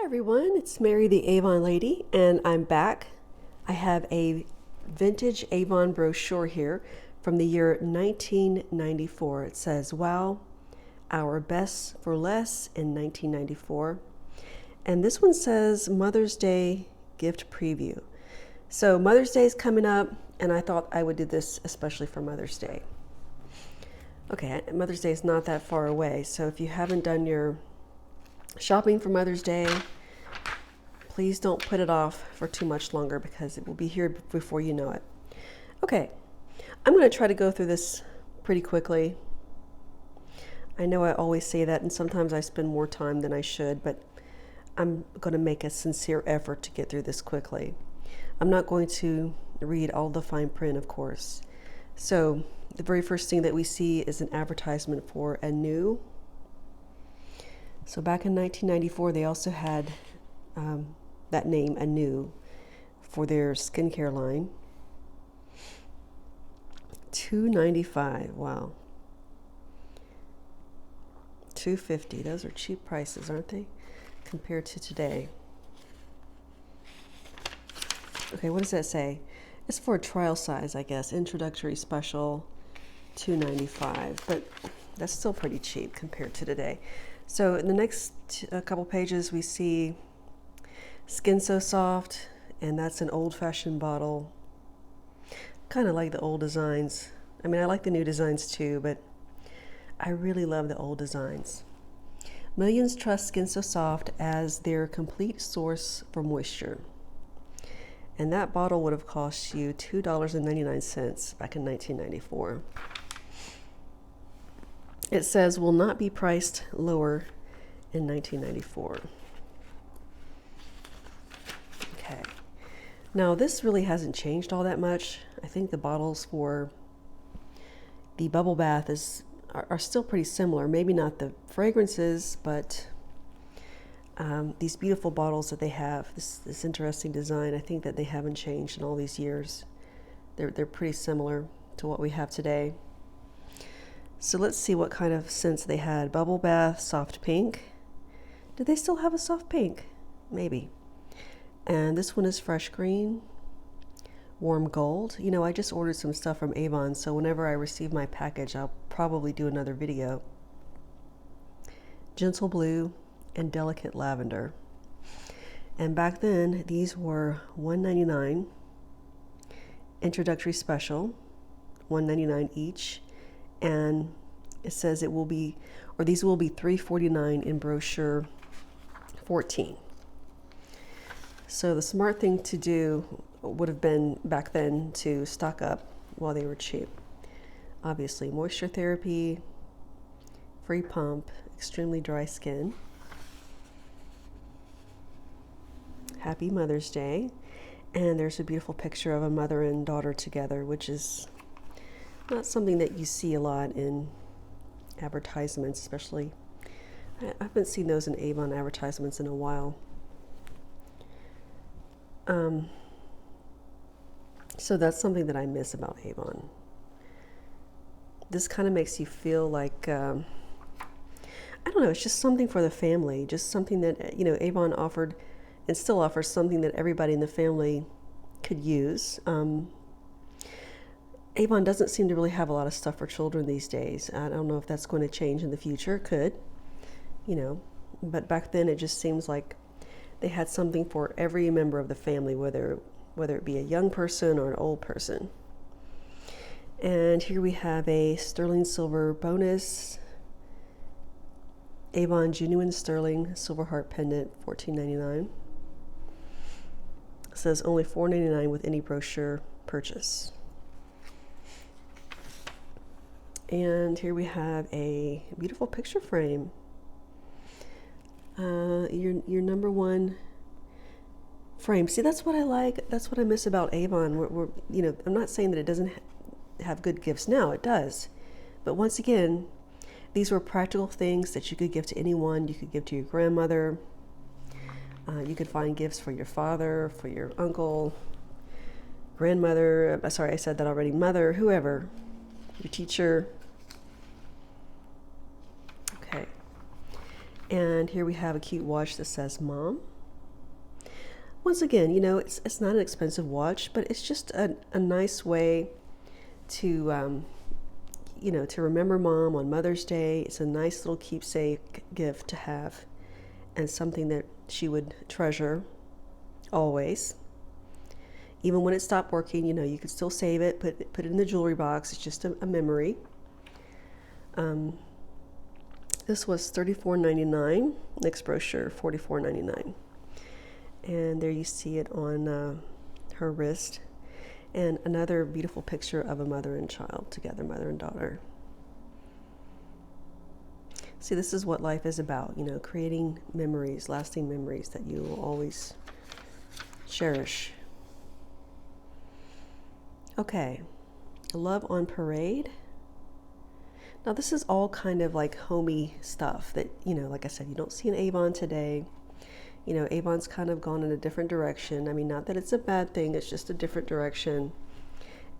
Hi everyone, it's Mary the Avon Lady, and I'm back. I have a vintage Avon brochure here from the year 1994. It says, "Wow, our best for less in 1994." And this one says Mother's Day gift preview. So Mother's Day is coming up, and I thought I would do this especially for Mother's Day. Okay, Mother's Day is not that far away, so if you haven't done your shopping for Mother's Day, please don't put it off for too much longer because it will be here before you know it. Okay, I'm going to try to go through this pretty quickly. I know I always say that, and sometimes I spend more time than I should, but I'm going to make a sincere effort to get through this quickly. I'm not going to read all the fine print, of course. So the very first thing that we see is an advertisement for Anew. So back in 1994, they also had that name, Anew, for their skincare line. $2.95, wow. $2.50, those are cheap prices, aren't they? Compared to today. Okay, what does that say? It's for a trial size, I guess. Introductory special, $2.95, but that's still pretty cheap compared to today. So in the next couple pages, we see Skin So Soft, and that's an old-fashioned bottle. Kind of like the old designs. I mean, I like the new designs too, but I really love the old designs. Millions trust Skin So Soft as their complete source for moisture. And that bottle would have cost you $2.99 back in 1994. It says will not be priced lower in 1994. Okay. Now this really hasn't changed all that much. I think the bottles for the bubble bath are still pretty similar. Maybe not the fragrances, but these beautiful bottles that they have, this interesting design, I think that they haven't changed in all these years. They're pretty similar to what we have today. So let's see what kind of scents they had. Bubble bath, soft pink. Do they still have a soft pink? Maybe. And this one is fresh green. Warm gold. You know, I just ordered some stuff from Avon, so whenever I receive my package, I'll probably do another video. Gentle blue and delicate lavender. And back then, these were $1.99. Introductory special, $1.99 each. And it says it will be, or these will be $3.49 in brochure 14. So the smart thing to do would have been back then to stock up while they were cheap. Obviously, moisture therapy, free pump, extremely dry skin. Happy Mother's Day. And there's a beautiful picture of a mother and daughter together, which is not something that you see a lot in advertisements, especially. I haven't seen those in Avon advertisements in a while. So that's something that I miss about Avon. This kind of makes you feel like, I don't know, it's just something for the family, just something that, you know, Avon offered and still offers something that everybody in the family could use. Avon doesn't seem to really have a lot of stuff for children these days. I don't know if that's going to change in the future. It could, you know, but back then it just seems like they had something for every member of the family, whether it be a young person or an old person. And here we have a sterling silver bonus. Avon Genuine Sterling Silver Heart Pendant, $14.99. It says only $4.99 with any brochure purchase. And here we have a beautiful picture frame. Your number one frame. See, that's what I like. That's what I miss about Avon. You know, I'm not saying that it doesn't have good gifts now. It does. But once again, these were practical things that you could give to anyone. You could give to your grandmother. You could find gifts for your father, for your uncle, grandmother. Sorry, I said that already. Mother, whoever, your teacher. Okay. And here we have a cute watch that says Mom. Once again, you know, it's not an expensive watch, but it's just a nice way to, you know, to remember Mom on Mother's Day. It's a nice little keepsake gift to have, and something that she would treasure always. Even when it stopped working, you know, you could still save it, put it in the jewelry box. It's just a memory. This was $34.99. Next brochure, $44.99. And there you see it on her wrist. And another beautiful picture of a mother and child together, mother and daughter. See, this is what life is about, you know, creating memories, lasting memories that you will always cherish. Okay, Love on Parade. Now this is all kind of like homey stuff that, you know, like I said, you don't see in Avon today. You know, Avon's kind of gone in a different direction. I mean, not that it's a bad thing, it's just a different direction.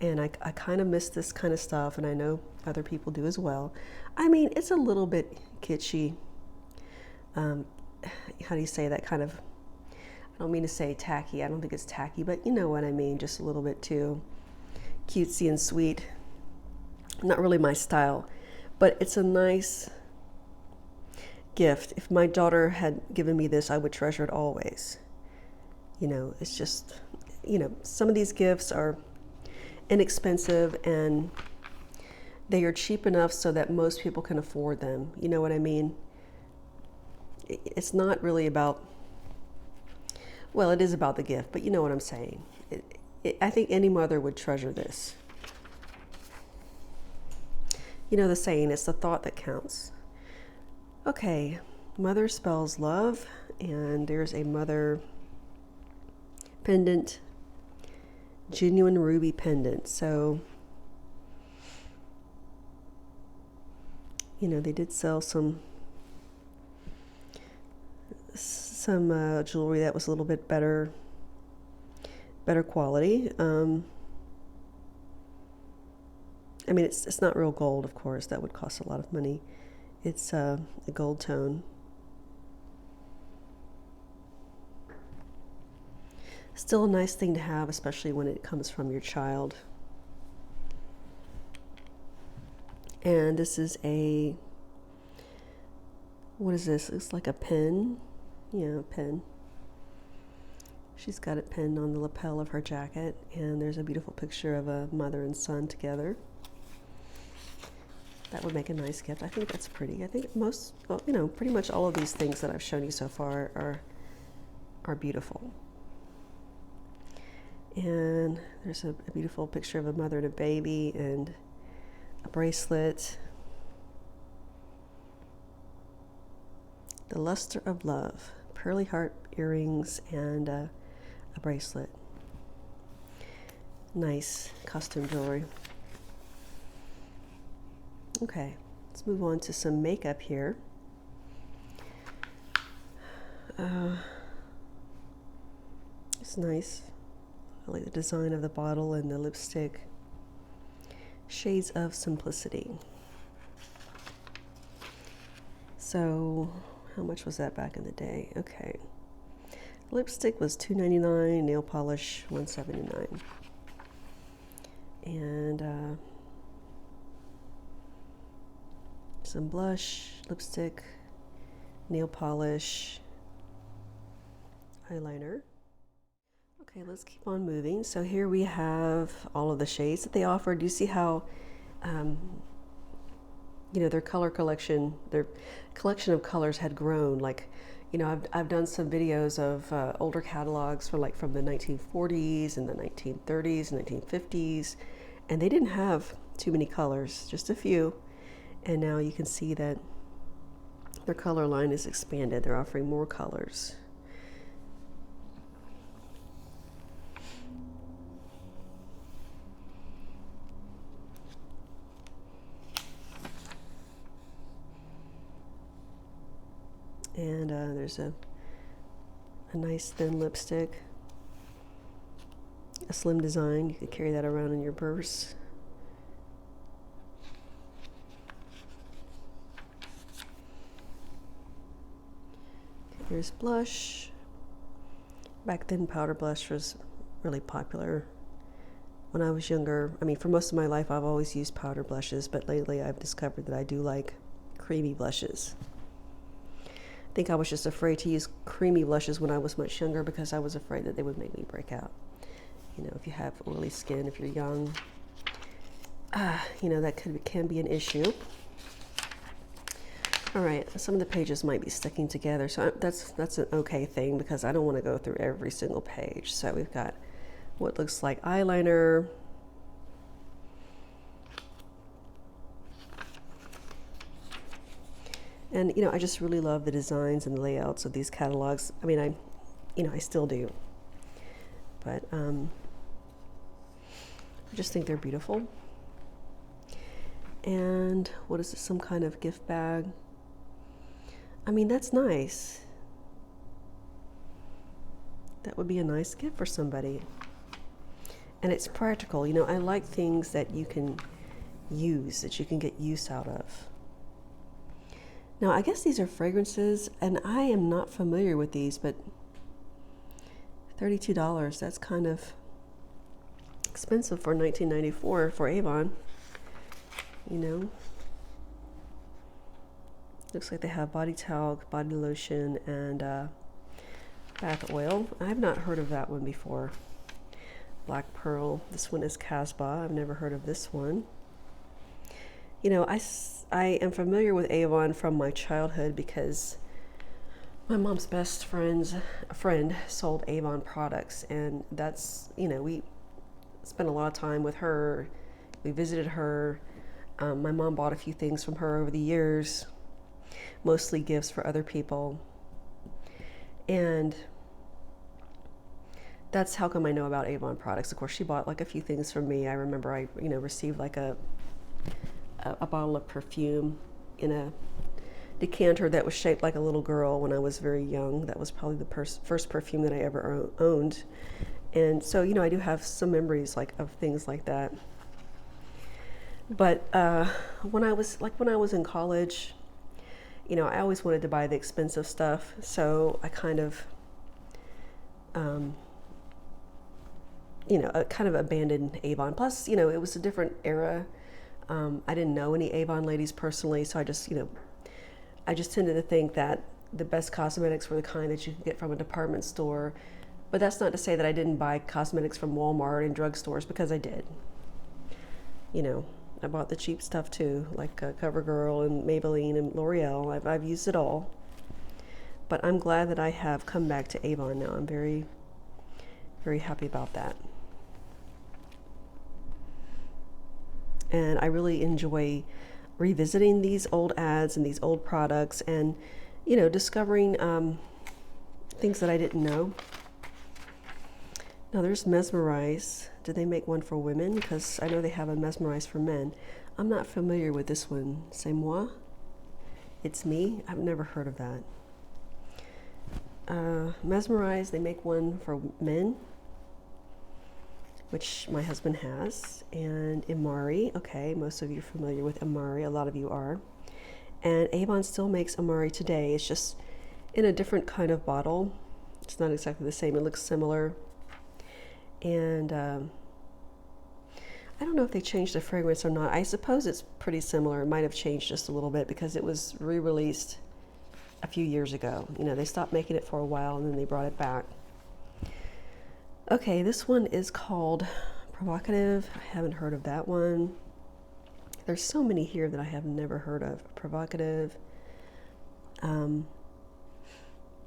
And I kind of miss this kind of stuff, and I know other people do as well. I mean, it's a little bit kitschy. How do you say that? Kind of, I don't mean to say tacky. I don't think it's tacky, but you know what I mean. Just a little bit too cutesy and sweet. Not really my style, but it's a nice gift. If my daughter had given me this, I would treasure it always. You know, it's just, you know, some of these gifts are inexpensive and they are cheap enough so that most people can afford them. You know what I mean? It's not really about, well, it is about the gift, but you know what I'm saying. I think any mother would treasure this. You know the saying, it's the thought that counts. Okay, mother spells love, and there's a mother pendant, genuine ruby pendant. So, you know, they did sell some jewelry that was a little bit better quality. I mean, it's not real gold, of course. That would cost a lot of money. It's a gold tone. Still a nice thing to have, especially when it comes from your child. And this is a, what is this? It's like a pen. Yeah, a pen. She's got it pinned on the lapel of her jacket, and there's a beautiful picture of a mother and son together. That would make a nice gift. I think that's pretty. I think most, well, you know, pretty much all of these things that I've shown you so far are beautiful. And there's a beautiful picture of a mother and a baby, and a bracelet. The Luster of Love, pearly heart earrings, and a bracelet. Nice custom jewelry. Okay, let's move on to some makeup here. It's nice. I like the design of the bottle and the lipstick. Shades of Simplicity. So, how much was that back in the day? Okay. Lipstick was $2.99, nail polish $1.79. And some blush, lipstick, nail polish, eyeliner. Okay, let's keep on moving. So here we have all of the shades that they offer. Do you see how, you know, their color collection, their collection of colors had grown? Like, you know, I've done some videos of older catalogs from the 1940s and the 1930s and 1950s, and they didn't have too many colors, just a few. And now you can see that their color line is expanded. They're offering more colors. And there's a nice thin lipstick, a slim design. You could carry that around in your purse. Here's blush. Back then, powder blush was really popular. When I was younger, I mean, for most of my life, I've always used powder blushes, but lately I've discovered that I do like creamy blushes. I think I was just afraid to use creamy blushes when I was much younger because I was afraid that they would make me break out. You know, if you have oily skin, if you're young, you know, that can be an issue. All right, some of the pages might be sticking together, so that's an okay thing because I don't want to go through every single page. So we've got what looks like eyeliner. And, you know, I just really love the designs and the layouts of these catalogs. I mean, I still do. But I just think they're beautiful. And what is this, some kind of gift bag? I mean, that's nice. That would be a nice gift for somebody. And it's practical. You know, I like things that you can use, that you can get use out of. Now, I guess these are fragrances, and I am not familiar with these, but $32, that's kind of expensive for 1994 for Avon, you know. Looks like they have body talc, body lotion, and bath oil. I've not heard of that one before. Black Pearl. This one is Casbah. I've never heard of this one. You know, I am familiar with Avon from my childhood because my mom's best friend sold Avon products, and that's, you know, we spent a lot of time with her. We visited her. My mom bought a few things from her over the years, mostly gifts for other people. And that's how come I know about Avon products. Of course, she bought like a few things from me. I remember I, you know, received like a bottle of perfume in a decanter that was shaped like a little girl when I was very young. That was probably the first perfume that I ever owned. And so, you know, I do have some memories like of things like that. But when I was in college, you know, I always wanted to buy the expensive stuff. So I kind of, you know, kind of abandoned Avon. Plus, you know, it was a different era. I didn't know any Avon ladies personally, so I just, you know, I just tended to think that the best cosmetics were the kind that you can get from a department store. But that's not to say that I didn't buy cosmetics from Walmart and drugstores, because I did. You know, I bought the cheap stuff too, like CoverGirl and Maybelline and L'Oreal. I've used it all. But I'm glad that I have come back to Avon now. I'm very, very happy about that. And I really enjoy revisiting these old ads and these old products and, you know, discovering things that I didn't know. Now there's Mesmerize. Did they make one for women? Because I know they have a Mesmerize for men. I'm not familiar with this one. C'est moi? It's me? I've never heard of that. Mesmerize, they make one for men, which my husband has, and Amari. Okay, most of you are familiar with Amari. A lot of you are. And Avon still makes Amari today. It's just in a different kind of bottle. It's not exactly the same. It looks similar. And I don't know if they changed the fragrance or not. I suppose it's pretty similar. It might have changed just a little bit because it was re-released a few years ago. You know, they stopped making it for a while and then they brought it back. Okay, this one is called Provocative. I haven't heard of that one. There's so many here that I have never heard of. Provocative.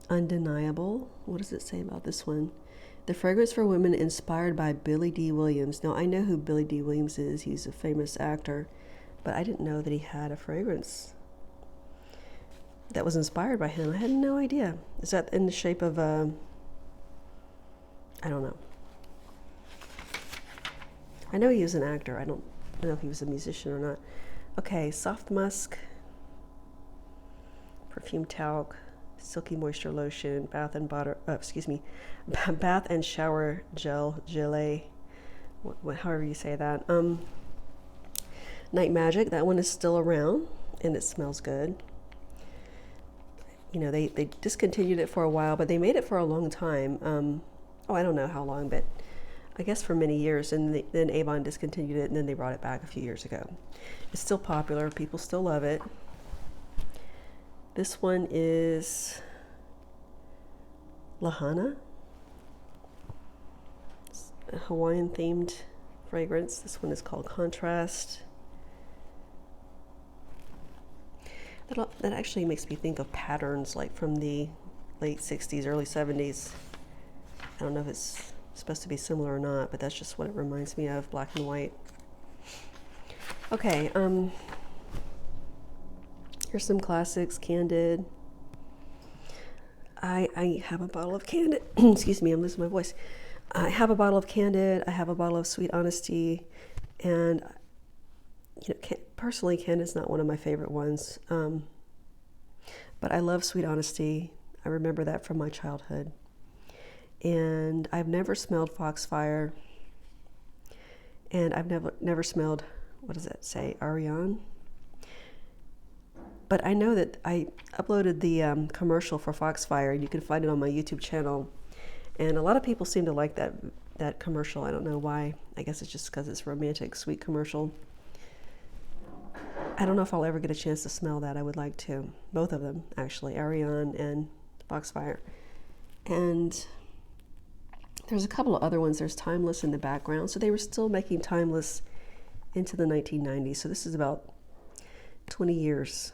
Undeniable. What does it say about this one? The fragrance for women inspired by Billy D. Williams. Now, I know who Billy D. Williams is. He's a famous actor, but I didn't know that he had a fragrance that was inspired by him. I had no idea. Is that in the shape of I don't know. I know he was an actor. I don't know if he was a musician or not. Okay, Soft Musk, Perfume Talc, Silky Moisture Lotion, Bath and Shower Gel, Gelée, however you say that. Night Magic, that one is still around, and it smells good. they discontinued it for a while, but they made it for a long time. Oh, I don't know how long, but I guess for many years. And then Avon discontinued it, and then they brought it back a few years ago. It's still popular. People still love it. This one is Lahana. It's a Hawaiian themed fragrance. This one is called Contrast. That actually makes me think of patterns like from the late 60s, early 70s. I don't know if it's supposed to be similar or not, but that's just what it reminds me of, black and white. Okay, here's some classics. Candid. I have a bottle of Candid. Excuse me, I'm losing my voice. I have a bottle of Candid. I have a bottle of Sweet Honesty, and personally, Candid's not one of my favorite ones, but I love Sweet Honesty. I remember that from my childhood, and I've never smelled Foxfire, and I've never smelled, what does that say, Ariane? But I know that I uploaded the commercial for Foxfire, and you can find it on my YouTube channel. And a lot of people seem to like that commercial. I don't know why. I guess it's just because it's a romantic, sweet commercial. I don't know if I'll ever get a chance to smell that. I would like to. Both of them, actually, Ariane and Foxfire. And there's a couple of other ones. There's Timeless in the background. So they were still making Timeless into the 1990s. So this is about 20 years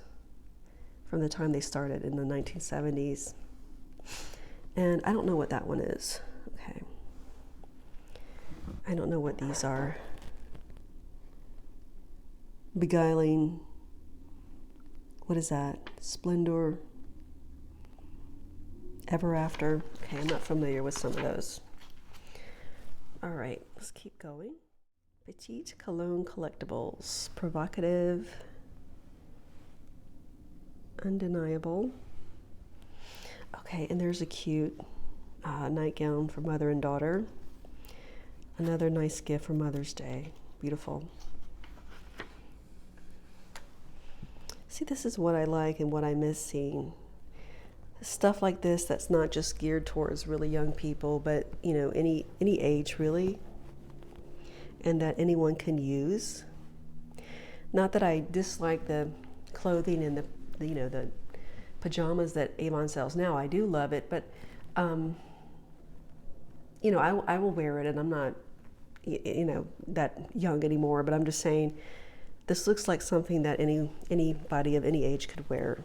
from the time they started in the 1970s. And I don't know what that one is. Okay. I don't know what these are. Beguiling. What is that? Splendor. Ever After. Okay, I'm not familiar with some of those. All right, let's keep going. Petite Cologne Collectibles. Provocative. Undeniable. Okay, and there's a cute nightgown for mother and daughter. Another nice gift for Mother's Day. Beautiful. See, this is what I like and what I miss seeing. Stuff like this that's not just geared towards really young people, but any age really, and that anyone can use. Not that I dislike the clothing and the pajamas that Avon sells now. I do love it, but I will wear it, and I'm not that young anymore. But I'm just saying, this looks like something that anybody of any age could wear,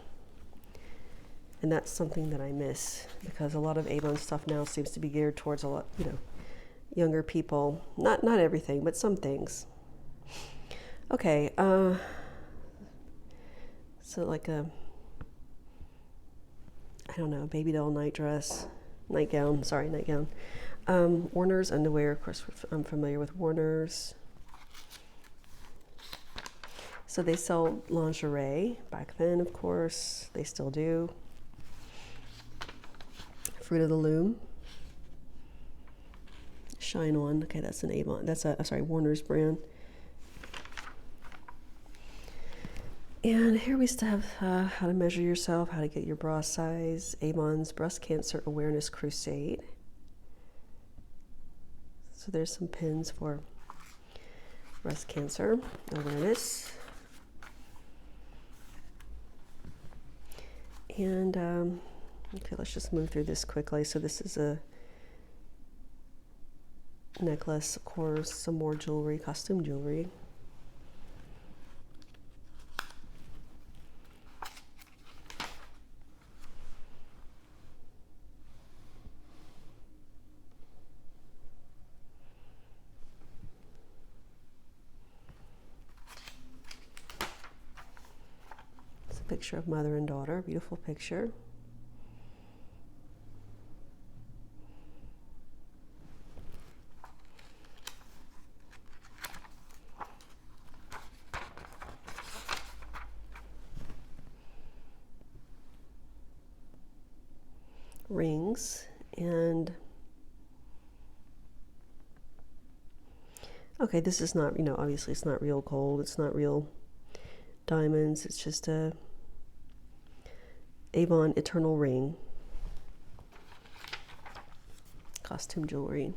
and that's something that I miss, because a lot of Avon stuff now seems to be geared towards a lot younger people. Not everything, but some things. Okay, so like a, I don't know, baby doll nightgown. Warner's underwear, of course, I'm familiar with Warner's. So they sell lingerie back then, of course, they still do. Fruit of the Loom. Shine On, okay, that's an Avon, Warner's brand. And here we still have how to measure yourself, how to get your bra size, Avon's Breast Cancer Awareness Crusade. So there's some pins for breast cancer awareness. And okay, let's just move through this quickly. So this is a necklace, of course, some more jewelry, costume jewelry. Picture of mother and daughter, beautiful picture. Rings, and okay, this is not, obviously it's not real gold, it's not real diamonds, it's just a Avon Eternal Ring. Costume jewelry.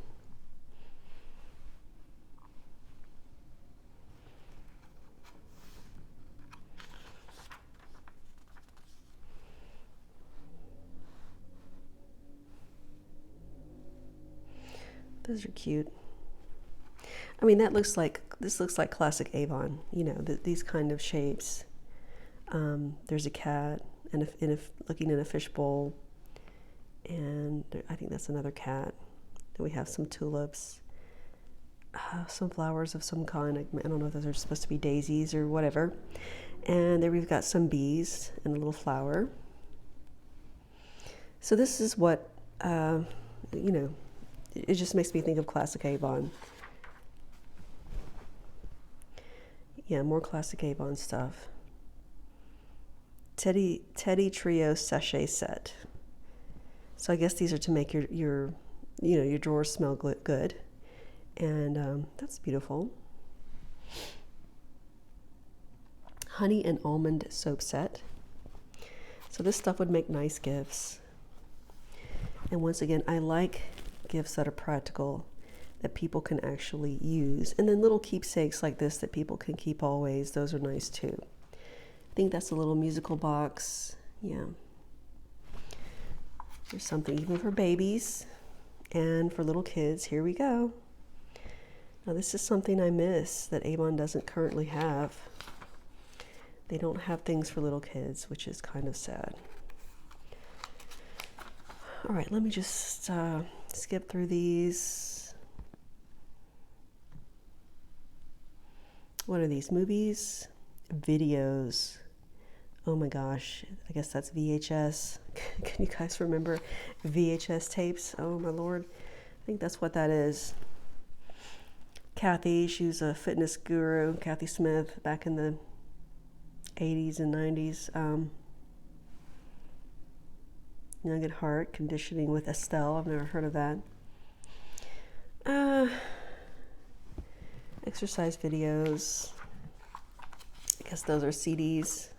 Those are cute. I mean, this looks like classic Avon, you know, these kind of shapes. There's a cat and looking in a fishbowl, and I think that's another cat. And we have some tulips, some flowers of some kind. I don't know if those are supposed to be daisies or whatever. And there we've got some bees and a little flower. So this is what, you know, it just makes me think of classic Avon. Yeah, more classic Avon stuff. Teddy Trio sachet set. So I guess these are to make your you know, your drawers smell good. And that's beautiful. Honey and almond soap set. So this stuff would make nice gifts. And once again, I like gifts that are practical, that people can actually use. And then little keepsakes like this that people can keep always, those are nice too. I think that's a little musical box. Yeah. There's something even for babies and for little kids. Here we go. Now this is something I miss that Avon doesn't currently have. They don't have things for little kids, which is kind of sad. All right, let me just skip through these. What are these? Movies? Videos. Oh my gosh, I guess that's VHS. Can you guys remember VHS tapes? Oh my Lord. I think that's what that is. Kathy, she was a fitness guru, Kathy Smith, back in the 80s and 90s. Young at Heart, Conditioning with Estelle. I've never heard of that. Exercise videos. I guess those are CDs.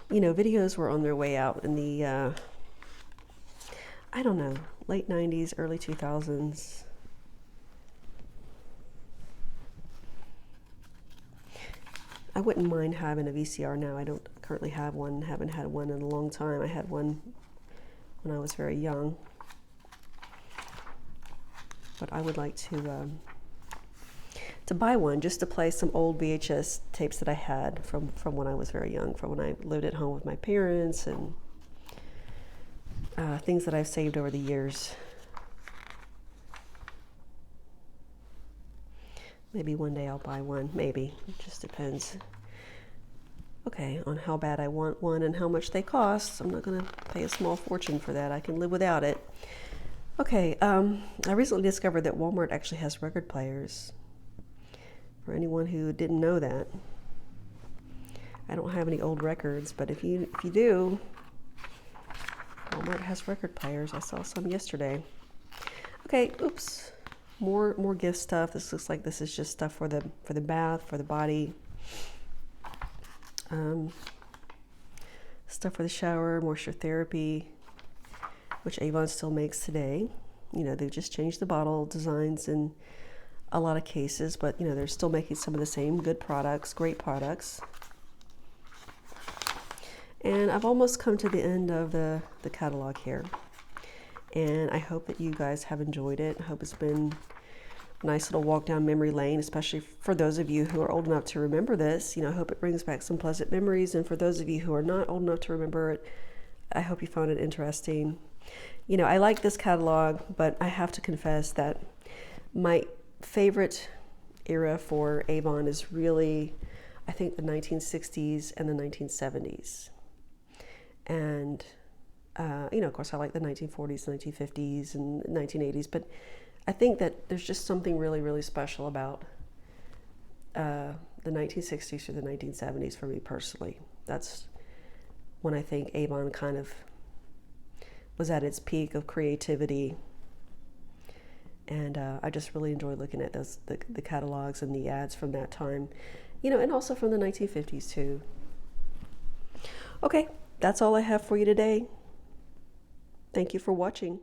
You know, videos were on their way out in the, I don't know, late 90s, early 2000s. I wouldn't mind having a VCR now. I don't currently have one, haven't had one in a long time. I had one when I was very young. But I would like to buy one just to play some old VHS tapes that I had from when I was very young, from when I lived at home with my parents, and things that I've saved over the years. Maybe one day I'll buy one, maybe. It just depends. Okay, on how bad I want one and how much they cost. I'm not going to pay a small fortune for that. I can live without it. Okay, I recently discovered that Walmart actually has record players. For anyone who didn't know that. I don't have any old records, but if you do, Walmart has record players. I saw some yesterday. Okay, oops. More gift stuff. This looks like this is just stuff for the bath, for the body. Stuff for the shower, moisture therapy, which Avon still makes today. You know, they've just changed the bottle designs in a lot of cases, but you know, they're still making some of the same good products, great products. And I've almost come to the end of the catalog here. And I hope that you guys have enjoyed it. I hope it's been a nice little walk down memory lane, especially for those of you who are old enough to remember this. You know, I hope it brings back some pleasant memories. And for those of you who are not old enough to remember it, I hope you found it interesting. You know, I like this catalog, but I have to confess that my favorite era for Avon is really, I think, the 1960s and the 1970s. And you know, of course, I like the 1940s, 1950s, and 1980s, but I think that there's just something really, really special about the 1960s through the 1970s for me personally. That's when I think Avon kind of was at its peak of creativity. And I just really enjoy looking at the catalogs and the ads from that time, you know, and also from the 1950s too. Okay, that's all I have for you today. Thank you for watching.